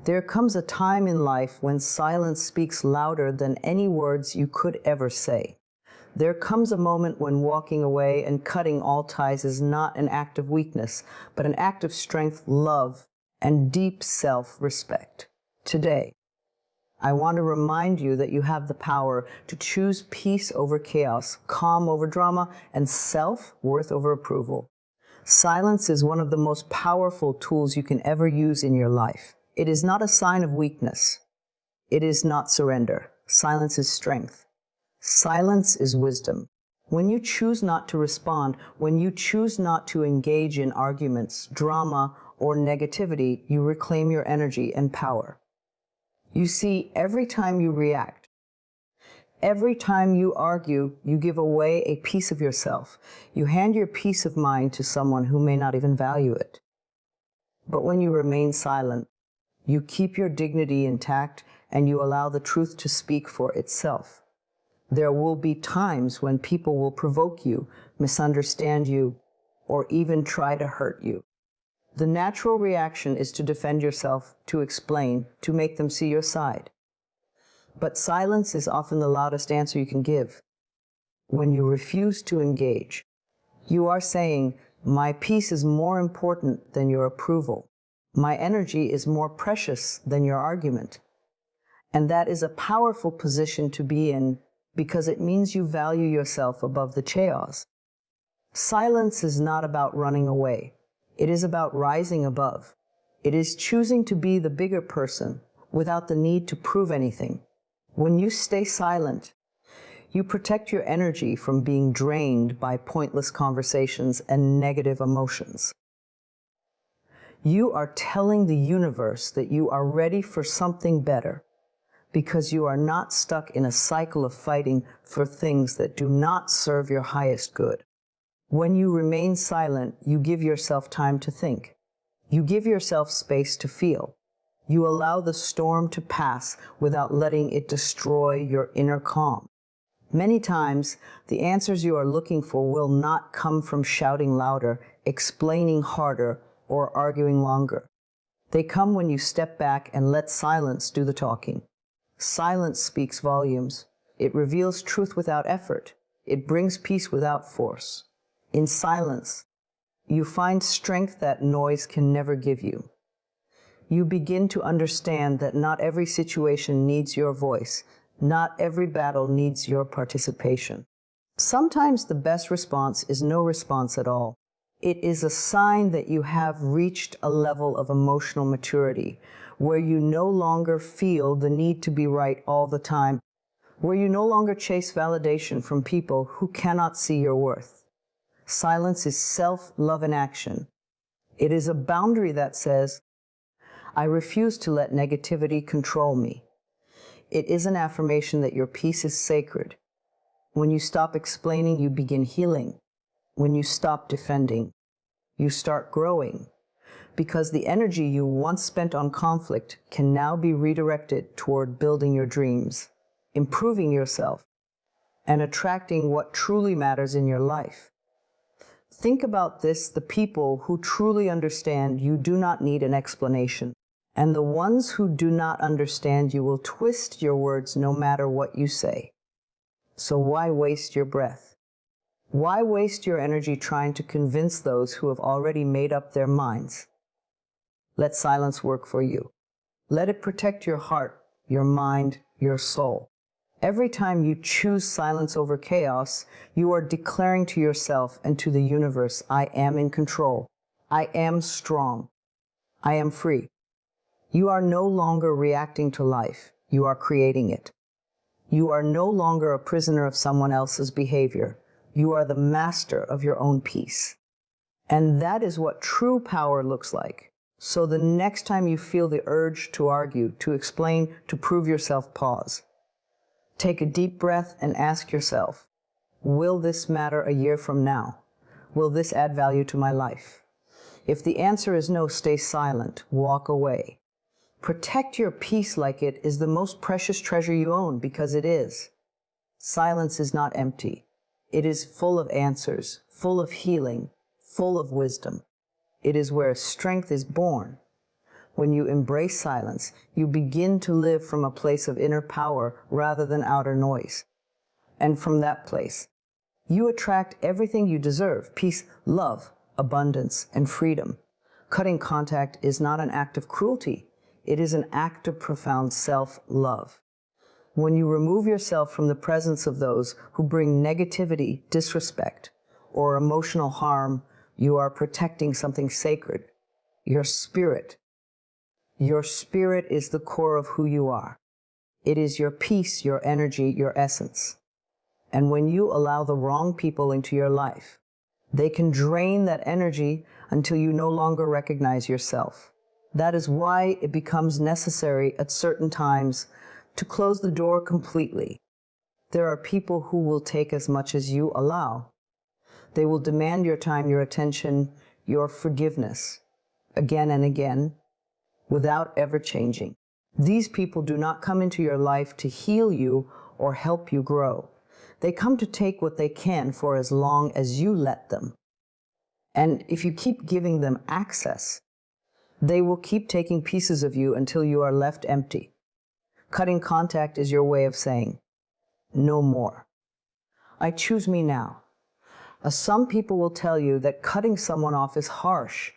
There comes a time in life when silence speaks louder than any words you could ever say. There comes a moment when walking away and cutting all ties is not an act of weakness, but an act of strength, love, and deep self-respect. Today, I want to remind you that you have the power to choose peace over chaos, calm over drama, and self-worth over approval. Silence is one of the most powerful tools you can ever use in your life. It is not a sign of weakness. It is not surrender. Silence is strength. Silence is wisdom. When you choose not to respond, when you choose not to engage in arguments, drama, or negativity, you reclaim your energy and power. You see, every time you react, every time you argue, you give away a piece of yourself. You hand your peace of mind to someone who may not even value it. But when you remain silent, you keep your dignity intact and you allow the truth to speak for itself. There will be times when people will provoke you, misunderstand you, or even try to hurt you. The natural reaction is to defend yourself, to explain, to make them see your side. But silence is often the loudest answer you can give. When you refuse to engage, you are saying, "My peace is more important than your approval. My energy is more precious than your argument." And that is a powerful position to be in because it means you value yourself above the chaos. Silence is not about running away. It is about rising above. It is choosing to be the bigger person without the need to prove anything. When you stay silent, you protect your energy from being drained by pointless conversations and negative emotions. You are telling the universe that you are ready for something better because you are not stuck in a cycle of fighting for things that do not serve your highest good. When you remain silent, you give yourself time to think. You give yourself space to feel. You allow the storm to pass without letting it destroy your inner calm. Many times, the answers you are looking for will not come from shouting louder, explaining harder, or arguing longer. They come when you step back and let silence do the talking. Silence speaks volumes. It reveals truth without effort. It brings peace without force. In silence, you find strength that noise can never give you. You begin to understand that not every situation needs your voice. Not every battle needs your participation. Sometimes the best response is no response at all. It is a sign that you have reached a level of emotional maturity where you no longer feel the need to be right all the time, where you no longer chase validation from people who cannot see your worth. Silence is self-love in action. It is a boundary that says, "I refuse to let negativity control me." It is an affirmation that your peace is sacred. When you stop explaining, you begin healing. When you stop defending, you start growing. Because the energy you once spent on conflict can now be redirected toward building your dreams, improving yourself, and attracting what truly matters in your life. Think about this: the people who truly understand you do not need an explanation. And the ones who do not understand you will twist your words no matter what you say. So why waste your breath? Why waste your energy trying to convince those who have already made up their minds? Let silence work for you. Let it protect your heart, your mind, your soul. Every time you choose silence over chaos, you are declaring to yourself and to the universe, "I am in control. I am strong. I am free." You are no longer reacting to life. You are creating it. You are no longer a prisoner of someone else's behavior. You are the master of your own peace. And that is what true power looks like. So the next time you feel the urge to argue, to explain, to prove yourself, pause. Take a deep breath and ask yourself, will this matter a year from now? Will this add value to my life? If the answer is no, stay silent, walk away. Protect your peace like it is the most precious treasure you own, because it is. Silence is not empty. It is full of answers, full of healing, full of wisdom. It is where strength is born. When you embrace silence, you begin to live from a place of inner power rather than outer noise. And from that place, you attract everything you deserve: peace, love, abundance, and freedom. Cutting contact is not an act of cruelty. It is an act of profound self-love. When you remove yourself from the presence of those who bring negativity, disrespect, or emotional harm, you are protecting something sacred: your spirit. Your spirit is the core of who you are. It is your peace, your energy, your essence. And when you allow the wrong people into your life, they can drain that energy until you no longer recognize yourself. That is why it becomes necessary at certain times to close the door completely. There are people who will take as much as you allow. They will demand your time, your attention, your forgiveness, again and again, without ever changing. These people do not come into your life to heal you or help you grow. They come to take what they can for as long as you let them. And if you keep giving them access, they will keep taking pieces of you until you are left empty. Cutting contact is your way of saying, no more. I choose me now. Some people will tell you that cutting someone off is harsh,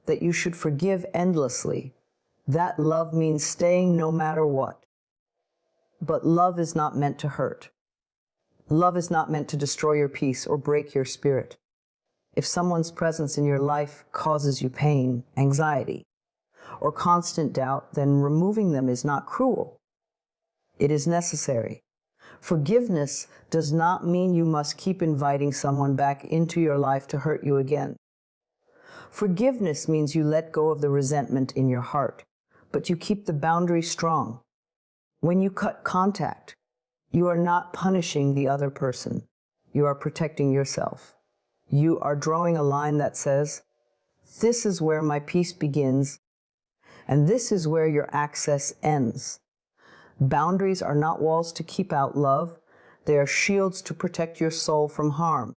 that you should forgive endlessly, that love means staying no matter what. But love is not meant to hurt. Love is not meant to destroy your peace or break your spirit. If someone's presence in your life causes you pain, anxiety, or constant doubt, then removing them is not cruel. It is necessary. Forgiveness does not mean you must keep inviting someone back into your life to hurt you again. Forgiveness means you let go of the resentment in your heart, but you keep the boundary strong. When you cut contact, you are not punishing the other person. You are protecting yourself. You are drawing a line that says, this is where my peace begins, and this is where your access ends. Boundaries are not walls to keep out love. They are shields to protect your soul from harm.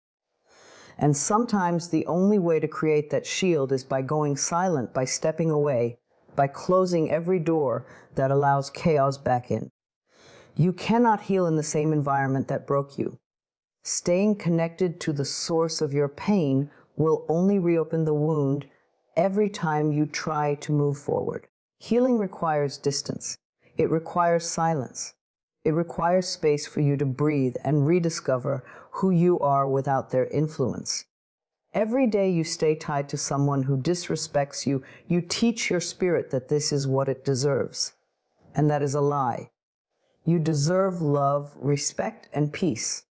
And sometimes the only way to create that shield is by going silent, by stepping away, by closing every door that allows chaos back in. You cannot heal in the same environment that broke you. Staying connected to the source of your pain will only reopen the wound every time you try to move forward. Healing requires distance. It requires silence. It requires space for you to breathe and rediscover who you are without their influence. Every day you stay tied to someone who disrespects you, you teach your spirit that this is what it deserves. And that is a lie. You deserve love, respect, and peace.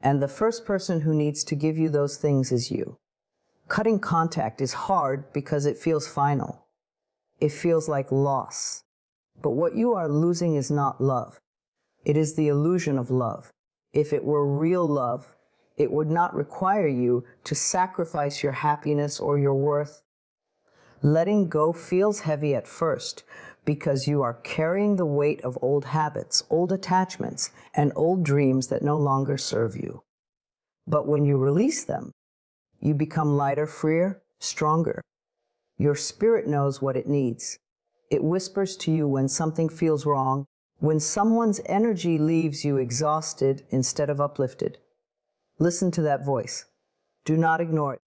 And the first person who needs to give you those things is you. Cutting contact is hard because it feels final. It feels like loss. But what you are losing is not love. It is the illusion of love. If it were real love, it would not require you to sacrifice your happiness or your worth. Letting go feels heavy at first because you are carrying the weight of old habits, old attachments, and old dreams that no longer serve you. But when you release them, you become lighter, freer, stronger. Your spirit knows what it needs. It whispers to you when something feels wrong, when someone's energy leaves you exhausted instead of uplifted. Listen to that voice. Do not ignore it.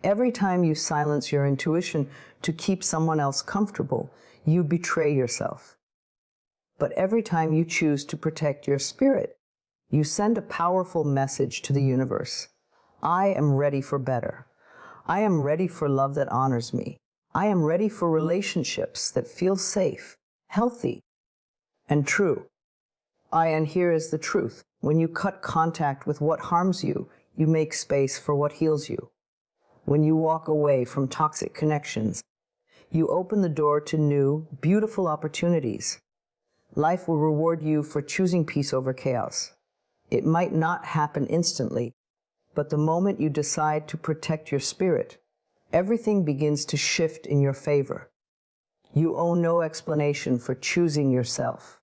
Every time you silence your intuition to keep someone else comfortable, you betray yourself. But every time you choose to protect your spirit, you send a powerful message to the universe. I am ready for better. I am ready for love that honors me. I am ready for relationships that feel safe, healthy, and true. And here is the truth. When you cut contact with what harms you, you make space for what heals you. When you walk away from toxic connections, you open the door to new, beautiful opportunities. Life will reward you for choosing peace over chaos. It might not happen instantly, but the moment you decide to protect your spirit, everything begins to shift in your favor. You owe no explanation for choosing yourself.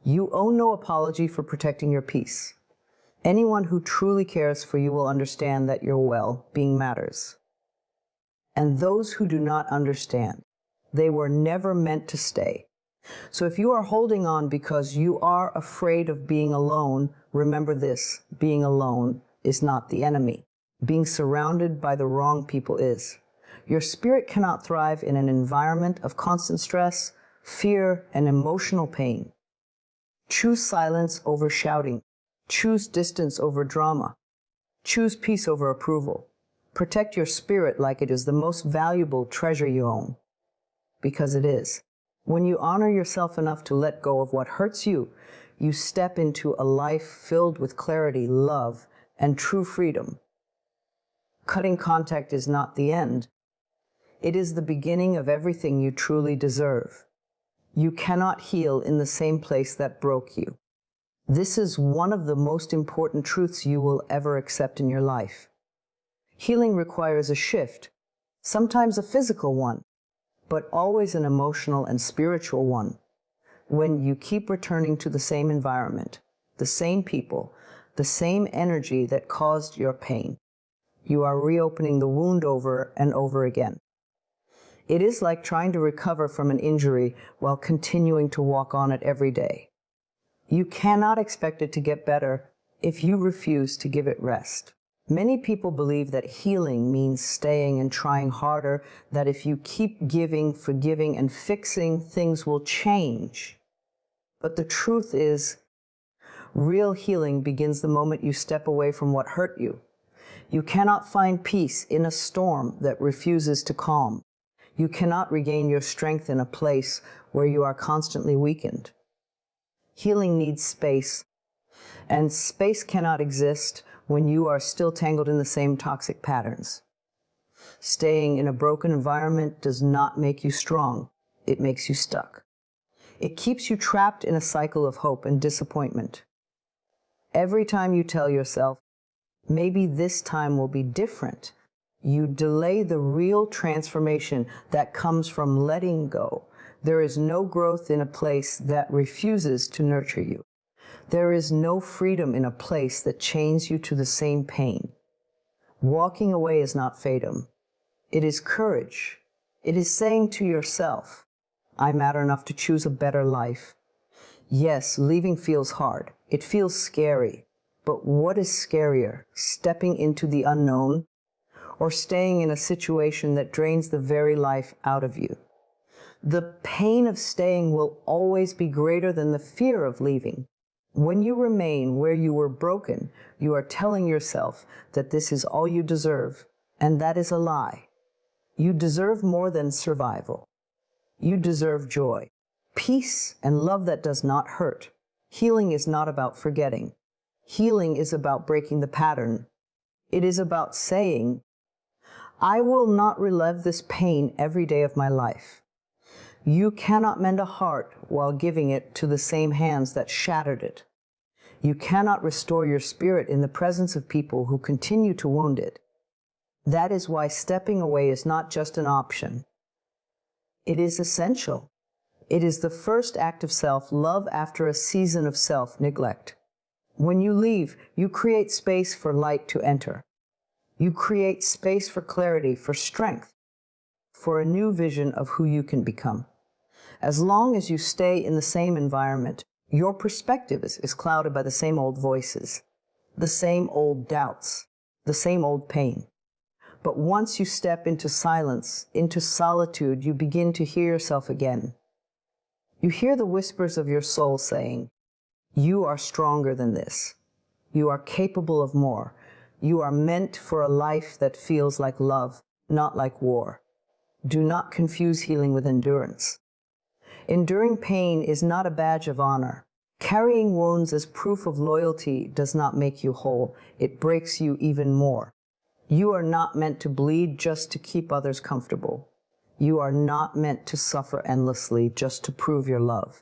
You owe no apology for protecting your peace. Anyone who truly cares for you will understand that your well-being matters. And those who do not understand They were never meant to stay. So if you are holding on because you are afraid of being alone, remember this: being alone is not the enemy. Being surrounded by the wrong people is. Your spirit cannot thrive in an environment of constant stress, fear, and emotional pain. Choose silence over shouting. Choose distance over drama. Choose peace over approval. Protect your spirit like it is the most valuable treasure you own. Because it is. When you honor yourself enough to let go of what hurts you, you step into a life filled with clarity, love, and true freedom. Cutting contact is not the end. It is the beginning of everything you truly deserve. You cannot heal in the same place that broke you. This is one of the most important truths you will ever accept in your life. Healing requires a shift, sometimes a physical one, but always an emotional and spiritual one. When you keep returning to the same environment, the same people, the same energy that caused your pain, you are reopening the wound over and over again. It is like trying to recover from an injury while continuing to walk on it every day. You cannot expect it to get better if you refuse to give it rest. Many people believe that healing means staying and trying harder, that if you keep giving, forgiving, and fixing, things will change. But the truth is, real healing begins the moment you step away from what hurt you. You cannot find peace in a storm that refuses to calm. You cannot regain your strength in a place where you are constantly weakened. Healing needs space, and space cannot exist when you are still tangled in the same toxic patterns. Staying in a broken environment does not make you strong. It makes you stuck. It keeps you trapped in a cycle of hope and disappointment. Every time you tell yourself, maybe this time will be different, you delay the real transformation that comes from letting go. There is no growth in a place that refuses to nurture you. There is no freedom in a place that chains you to the same pain. Walking away is not fatum. It is courage. It is saying to yourself, I matter enough to choose a better life. Yes, leaving feels hard. It feels scary. But what is scarier, stepping into the unknown or staying in a situation that drains the very life out of you? The pain of staying will always be greater than the fear of leaving. When you remain where you were broken, you are telling yourself that this is all you deserve, and that is a lie. You deserve more than survival. You deserve joy, peace, and love that does not hurt. Healing is not about forgetting. Healing is about breaking the pattern. It is about saying, I will not relive this pain every day of my life. You cannot mend a heart while giving it to the same hands that shattered it. You cannot restore your spirit in the presence of people who continue to wound it. That is why stepping away is not just an option. It is essential. It is the first act of self-love after a season of self-neglect. When you leave, you create space for light to enter. You create space for clarity, for strength, for a new vision of who you can become. As long as you stay in the same environment, your perspective is clouded by the same old voices, the same old doubts, the same old pain. But once you step into silence, into solitude, you begin to hear yourself again. You hear the whispers of your soul saying, you are stronger than this. You are capable of more. You are meant for a life that feels like love, not like war. Do not confuse healing with endurance. Enduring pain is not a badge of honor. Carrying wounds as proof of loyalty does not make you whole. It breaks you even more. You are not meant to bleed just to keep others comfortable. You are not meant to suffer endlessly just to prove your love.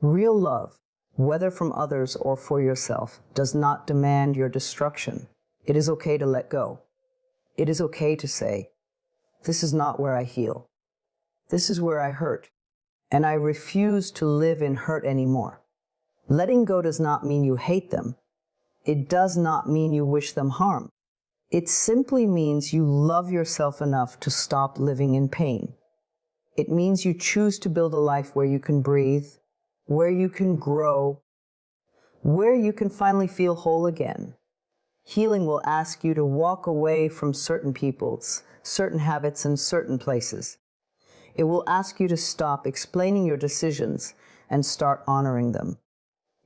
Real love, whether from others or for yourself, does not demand your destruction. It is okay to let go. It is okay to say, this is not where I heal. This is where I hurt, and I refuse to live in hurt anymore. Letting go does not mean you hate them. It does not mean you wish them harm. It simply means you love yourself enough to stop living in pain. It means you choose to build a life where you can breathe, where you can grow, where you can finally feel whole again. Healing will ask you to walk away from certain peoples, certain habits, and certain places. It will ask you to stop explaining your decisions and start honoring them.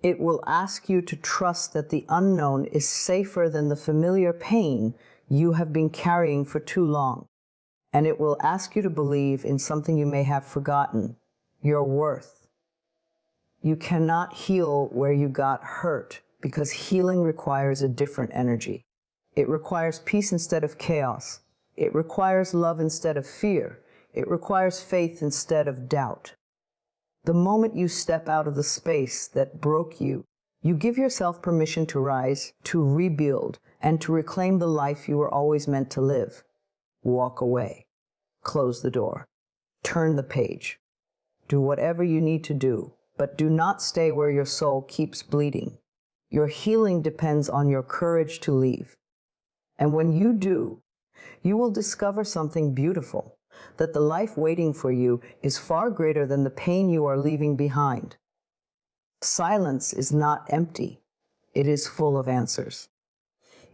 It will ask you to trust that the unknown is safer than the familiar pain you have been carrying for too long. And it will ask you to believe in something you may have forgotten, your worth. You cannot heal where you got hurt because healing requires a different energy. It requires peace instead of chaos. It requires love instead of fear. It requires faith instead of doubt. The moment you step out of the space that broke you, you give yourself permission to rise, to rebuild, and to reclaim the life you were always meant to live. Walk away. Close the door. Turn the page. Do whatever you need to do, but do not stay where your soul keeps bleeding. Your healing depends on your courage to leave. And when you do, you will discover something beautiful, that the life waiting for you is far greater than the pain you are leaving behind. Silence is not empty. It is full of answers.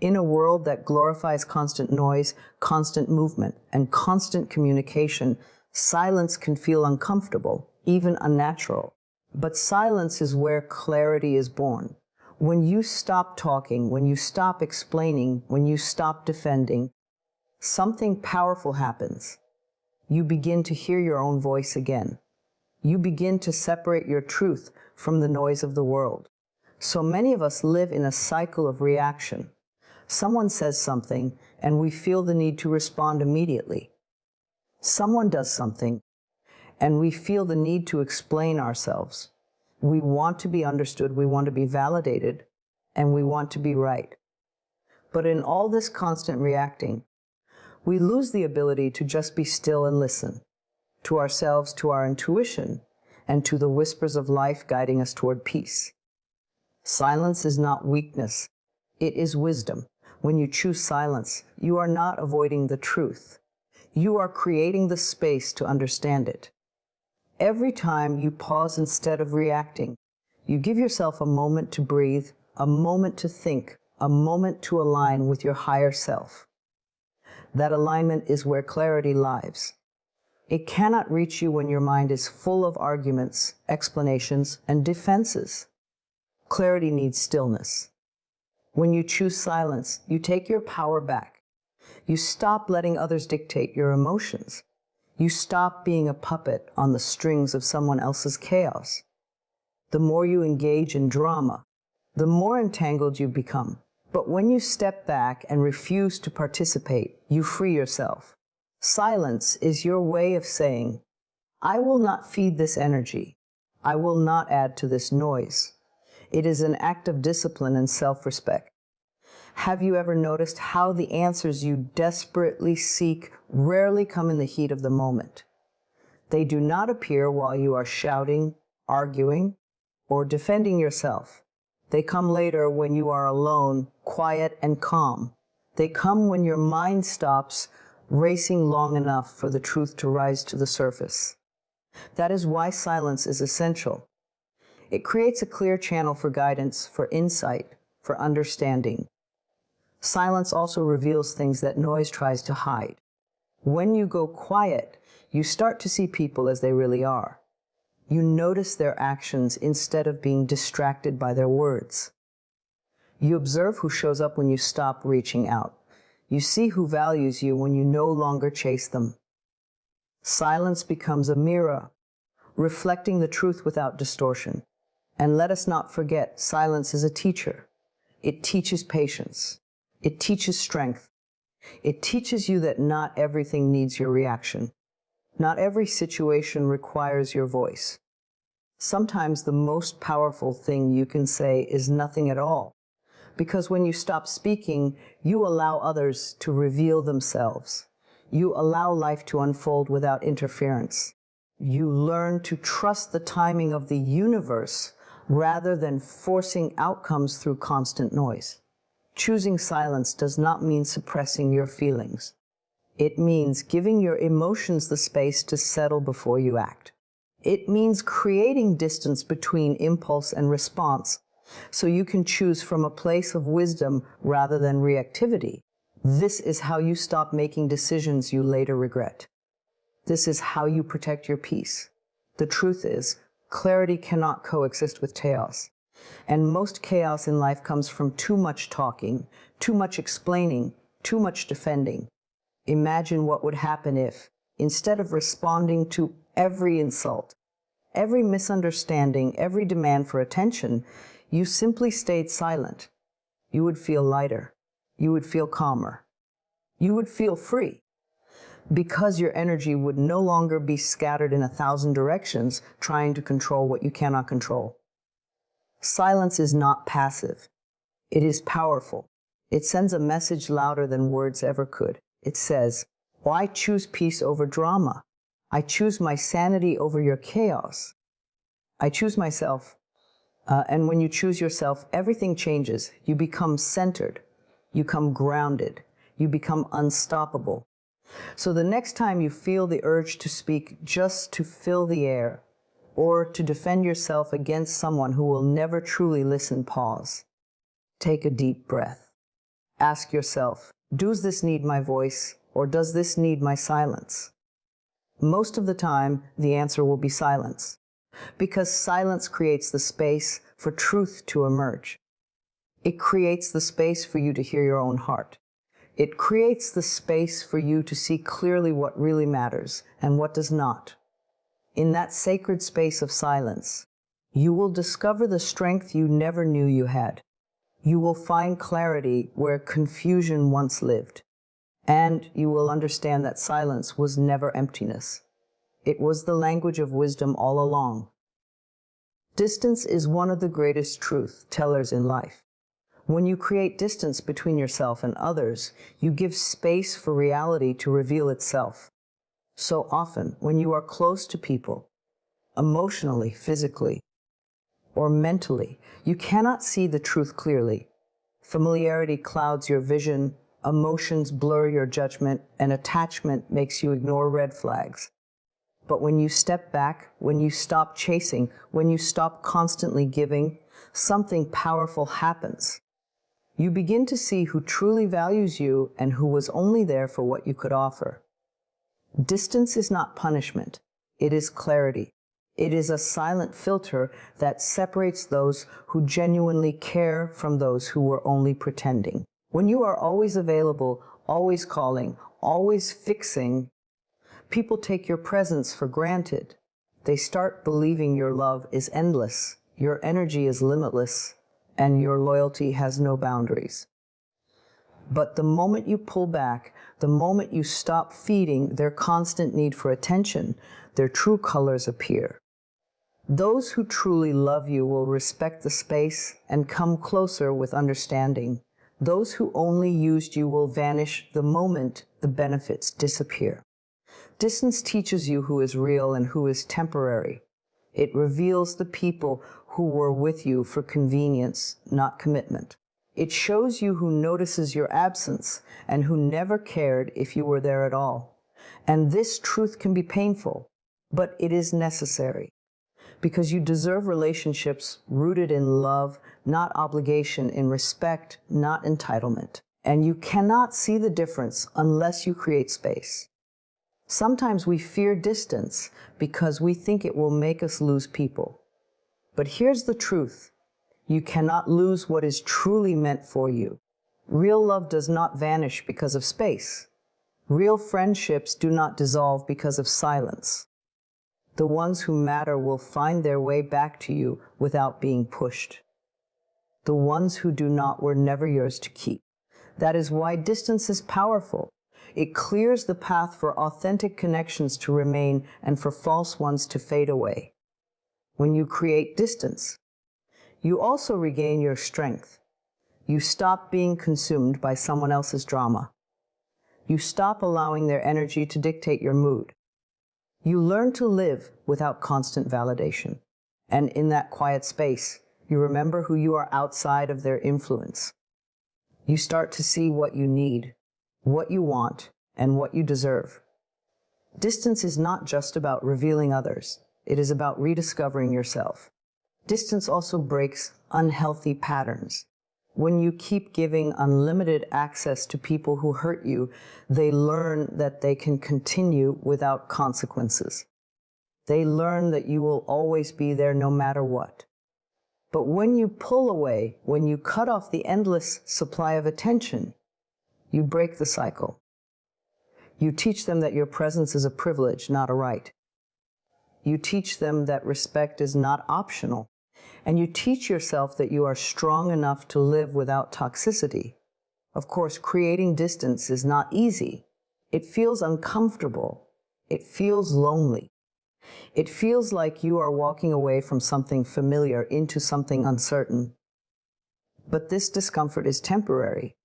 In a world that glorifies constant noise, constant movement, and constant communication, silence can feel uncomfortable, even unnatural. But silence is where clarity is born. When you stop talking, when you stop explaining, when you stop defending, something powerful happens. You begin to hear your own voice again. You begin to separate your truth from the noise of the world. So many of us live in a cycle of reaction. Someone says something, and we feel the need to respond immediately. Someone does something, and we feel the need to explain ourselves. We want to be understood, we want to be validated, and we want to be right. But in all this constant reacting, we lose the ability to just be still and listen to ourselves, to our intuition, and to the whispers of life guiding us toward peace. Silence is not weakness, it is wisdom. When you choose silence, you are not avoiding the truth. You are creating the space to understand it. Every time you pause instead of reacting, you give yourself a moment to breathe, a moment to think, a moment to align with your higher self. That alignment is where clarity lies. It cannot reach you when your mind is full of arguments, explanations, and defenses. Clarity needs stillness. When you choose silence, you take your power back. You stop letting others dictate your emotions. You stop being a puppet on the strings of someone else's chaos. The more you engage in drama, the more entangled you become. But when you step back and refuse to participate, you free yourself. Silence is your way of saying, I will not feed this energy. I will not add to this noise. It is an act of discipline and self-respect. Have you ever noticed how the answers you desperately seek rarely come in the heat of the moment? They do not appear while you are shouting, arguing, or defending yourself. They come later when you are alone, quiet, and calm. They come when your mind stops racing long enough for the truth to rise to the surface. That is why silence is essential. It creates a clear channel for guidance, for insight, for understanding. Silence also reveals things that noise tries to hide. When you go quiet, you start to see people as they really are. You notice their actions instead of being distracted by their words. You observe who shows up when you stop reaching out. You see who values you when you no longer chase them. Silence becomes a mirror, reflecting the truth without distortion. And let us not forget, silence is a teacher. It teaches patience. It teaches strength. It teaches you that not everything needs your reaction. Not every situation requires your voice. Sometimes the most powerful thing you can say is nothing at all. Because when you stop speaking, you allow others to reveal themselves. You allow life to unfold without interference. You learn to trust the timing of the universe rather than forcing outcomes through constant noise. Choosing silence does not mean suppressing your feelings. It means giving your emotions the space to settle before you act. It means creating distance between impulse and response so you can choose from a place of wisdom rather than reactivity. This is how you stop making decisions you later regret. This is how you protect your peace. The truth is, clarity cannot coexist with chaos. And most chaos in life comes from too much talking, too much explaining, too much defending. Imagine what would happen if, instead of responding to every insult, every misunderstanding, every demand for attention, you simply stayed silent. You would feel lighter. You would feel calmer. You would feel free. Because your energy would no longer be scattered in 1,000 directions trying to control what you cannot control. Silence is not passive. It is powerful. It sends a message louder than words ever could. It says, "Well, I choose peace over drama. I choose my sanity over your chaos. I choose myself." And when you choose yourself, everything changes. You become centered. You become grounded. You become unstoppable. So the next time you feel the urge to speak just to fill the air, or to defend yourself against someone who will never truly listen, pause. Take a deep breath. Ask yourself, does this need my voice, or does this need my silence? Most of the time, the answer will be silence, because silence creates the space for truth to emerge. It creates the space for you to hear your own heart. It creates the space for you to see clearly what really matters and what does not. In that sacred space of silence, you will discover the strength you never knew you had. You will find clarity where confusion once lived. And you will understand that silence was never emptiness. It was the language of wisdom all along. Distance is one of the greatest truth tellers in life. When you create distance between yourself and others, you give space for reality to reveal itself. So often, when you are close to people, emotionally, physically, or mentally, you cannot see the truth clearly. Familiarity clouds your vision, emotions blur your judgment, and attachment makes you ignore red flags. But when you step back, when you stop chasing, when you stop constantly giving, something powerful happens. You begin to see who truly values you and who was only there for what you could offer. Distance is not punishment. It is clarity. It is a silent filter that separates those who genuinely care from those who were only pretending. When you are always available, always calling, always fixing, people take your presence for granted. They start believing your love is endless, your energy is limitless, and your loyalty has no boundaries. But the moment you pull back, the moment you stop feeding their constant need for attention, their true colors appear. Those who truly love you will respect the space and come closer with understanding. Those who only used you will vanish the moment the benefits disappear. Distance teaches you who is real and who is temporary. It reveals the people who were with you for convenience, not commitment. It shows you who notices your absence and who never cared if you were there at all. And this truth can be painful, but it is necessary. Because you deserve relationships rooted in love, not obligation, in respect, not entitlement. And you cannot see the difference unless you create space. Sometimes we fear distance because we think it will make us lose people. But here's the truth. You cannot lose what is truly meant for you. Real love does not vanish because of space. Real friendships do not dissolve because of silence. The ones who matter will find their way back to you without being pushed. The ones who do not were never yours to keep. That is why distance is powerful. It clears the path for authentic connections to remain and for false ones to fade away. When you create distance, you also regain your strength. You stop being consumed by someone else's drama. You stop allowing their energy to dictate your mood. You learn to live without constant validation. And in that quiet space, you remember who you are outside of their influence. You start to see what you need, what you want, and what you deserve. Distance is not just about revealing others. It is about rediscovering yourself. Distance also breaks unhealthy patterns. When you keep giving unlimited access to people who hurt you, they learn that they can continue without consequences. They learn that you will always be there no matter what. But when you pull away, when you cut off the endless supply of attention, you break the cycle. You teach them that your presence is a privilege, not a right. You teach them that respect is not optional. And you teach yourself that you are strong enough to live without toxicity. Of course, creating distance is not easy. It feels uncomfortable. It feels lonely. It feels like you are walking away from something familiar into something uncertain. But this discomfort is temporary.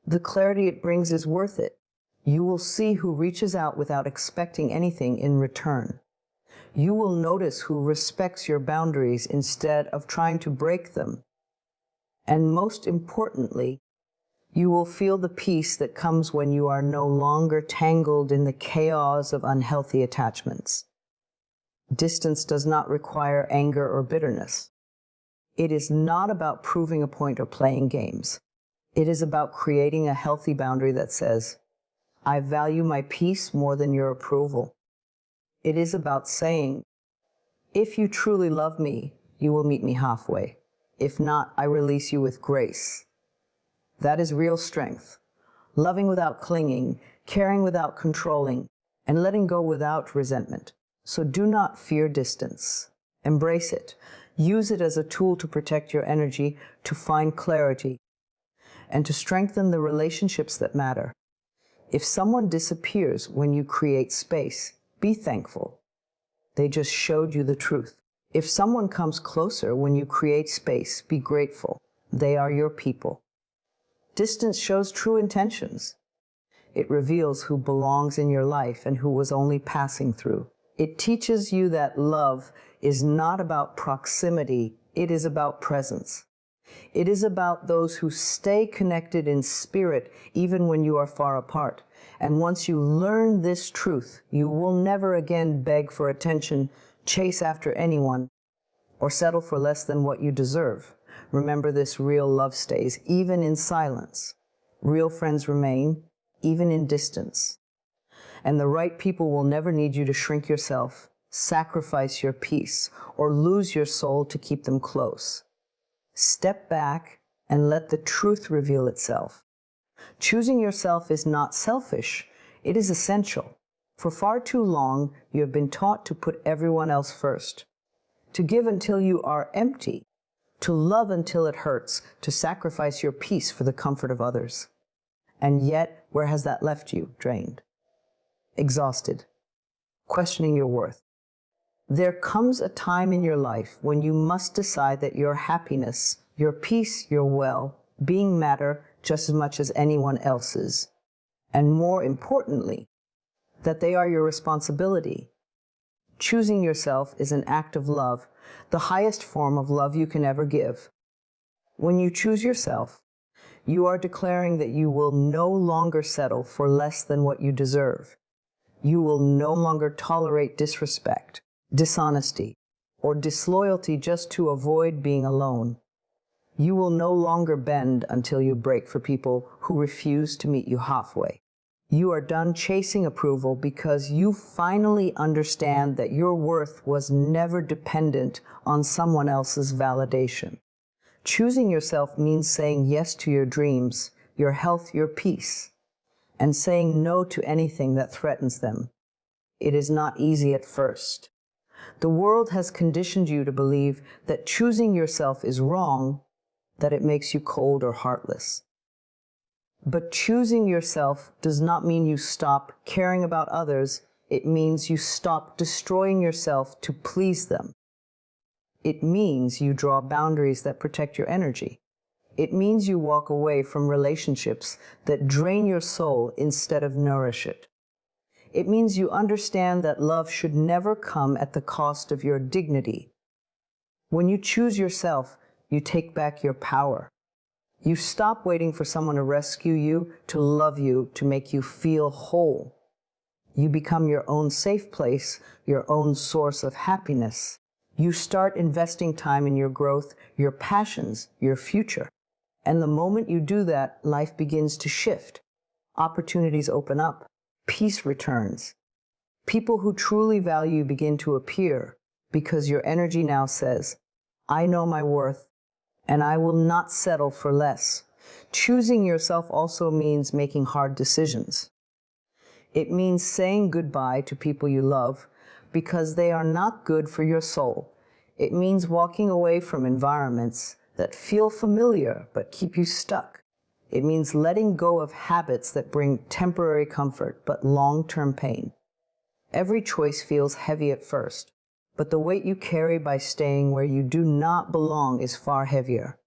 The clarity it brings is worth it. You will see who reaches out without expecting anything in return. You will notice who respects your boundaries instead of trying to break them. And most importantly, you will feel the peace that comes when you are no longer tangled in the chaos of unhealthy attachments. Distance does not require anger or bitterness. It is not about proving a point or playing games. It is about creating a healthy boundary that says, I value my peace more than your approval. It is about saying, if you truly love me, you will meet me halfway. If not, I release you with grace. That is real strength. Loving without clinging, caring without controlling, and letting go without resentment. So do not fear distance. Embrace it. Use it as a tool to protect your energy, to find clarity, and to strengthen the relationships that matter. If someone disappears when you create space, be thankful. They just showed you the truth. If someone comes closer when you create space, be grateful. They are your people. Distance shows true intentions. It reveals who belongs in your life and who was only passing through. It teaches you that love is not about proximity, it is about presence. It is about those who stay connected in spirit even when you are far apart. And once you learn this truth, you will never again beg for attention, chase after anyone, or settle for less than what you deserve. Remember this: real love stays, even in silence. Real friends remain, even in distance. And the right people will never need you to shrink yourself, sacrifice your peace, or lose your soul to keep them close. Step back and let the truth reveal itself. Choosing yourself is not selfish, it is essential. For far too long, you have been taught to put everyone else first, to give until you are empty, to love until it hurts, to sacrifice your peace for the comfort of others. And yet, where has that left you? Drained, exhausted, questioning your worth. There comes a time in your life when you must decide that your happiness, your peace, your well-being matter just as much as anyone else's. And more importantly, that they are your responsibility. Choosing yourself is an act of love, the highest form of love you can ever give. When you choose yourself, you are declaring that you will no longer settle for less than what you deserve. You will no longer tolerate disrespect, dishonesty, or disloyalty just to avoid being alone. You will no longer bend until you break for people who refuse to meet you halfway. You are done chasing approval because you finally understand that your worth was never dependent on someone else's validation. Choosing yourself means saying yes to your dreams, your health, your peace, and saying no to anything that threatens them. It is not easy at first. The world has conditioned you to believe that choosing yourself is wrong, that it makes you cold or heartless. But choosing yourself does not mean you stop caring about others. It means you stop destroying yourself to please them. It means you draw boundaries that protect your energy. It means you walk away from relationships that drain your soul instead of nourish it. It means you understand that love should never come at the cost of your dignity. When you choose yourself, you take back your power. You stop waiting for someone to rescue you, to love you, to make you feel whole. You become your own safe place, your own source of happiness. You start investing time in your growth, your passions, your future. And the moment you do that, life begins to shift. Opportunities open up. Peace returns. People who truly value you begin to appear because your energy now says, I know my worth, and I will not settle for less. Choosing yourself also means making hard decisions. It means saying goodbye to people you love because they are not good for your soul. It means walking away from environments that feel familiar but keep you stuck. It means letting go of habits that bring temporary comfort but long-term pain. Every choice feels heavy at first, but the weight you carry by staying where you do not belong is far heavier.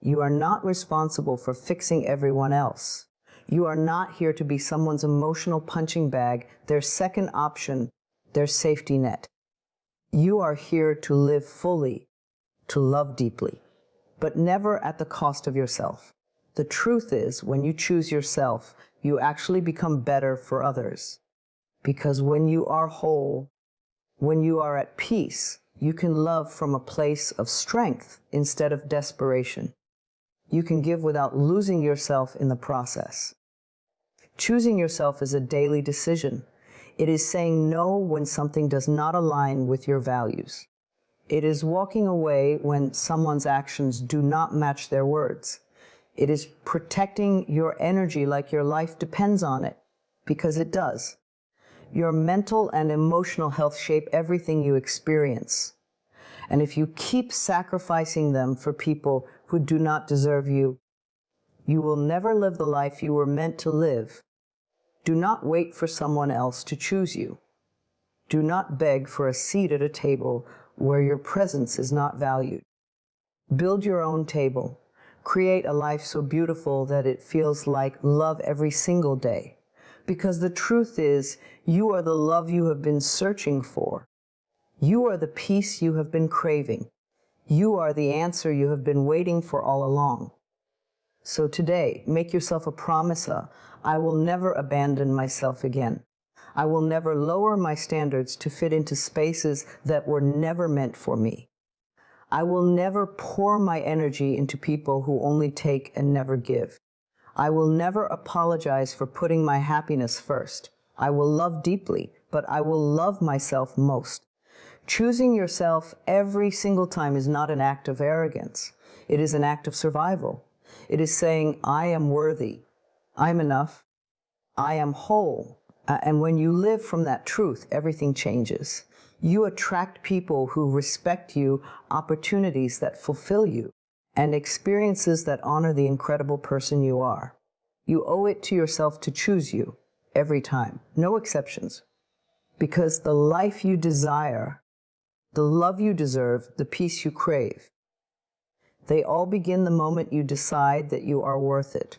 You are not responsible for fixing everyone else. You are not here to be someone's emotional punching bag, their second option, their safety net. You are here to live fully, to love deeply, but never at the cost of yourself. The truth is, when you choose yourself, you actually become better for others. Because when you are whole, when you are at peace, you can love from a place of strength instead of desperation. You can give without losing yourself in the process. Choosing yourself is a daily decision. It is saying no when something does not align with your values. It is walking away when someone's actions do not match their words. It is protecting your energy like your life depends on it, because it does. Your mental and emotional health shape everything you experience. And if you keep sacrificing them for people who do not deserve you, you will never live the life you were meant to live. Do not wait for someone else to choose you. Do not beg for a seat at a table where your presence is not valued. Build your own table. Create a life so beautiful that it feels like love every single day. Because the truth is, you are the love you have been searching for. You are the peace you have been craving. You are the answer you have been waiting for all along. So today, make yourself a promise. I will never abandon myself again. I will never lower my standards to fit into spaces that were never meant for me. I will never pour my energy into people who only take and never give. I will never apologize for putting my happiness first. I will love deeply, but I will love myself most. Choosing yourself every single time is not an act of arrogance. It is an act of survival. It is saying, I am worthy. I'm enough. I am whole. And when you live from that truth, everything changes. You attract people who respect you, opportunities that fulfill you, and experiences that honor the incredible person you are. You owe it to yourself to choose you every time, no exceptions. Because the life you desire, the love you deserve, the peace you crave, they all begin the moment you decide that you are worth it.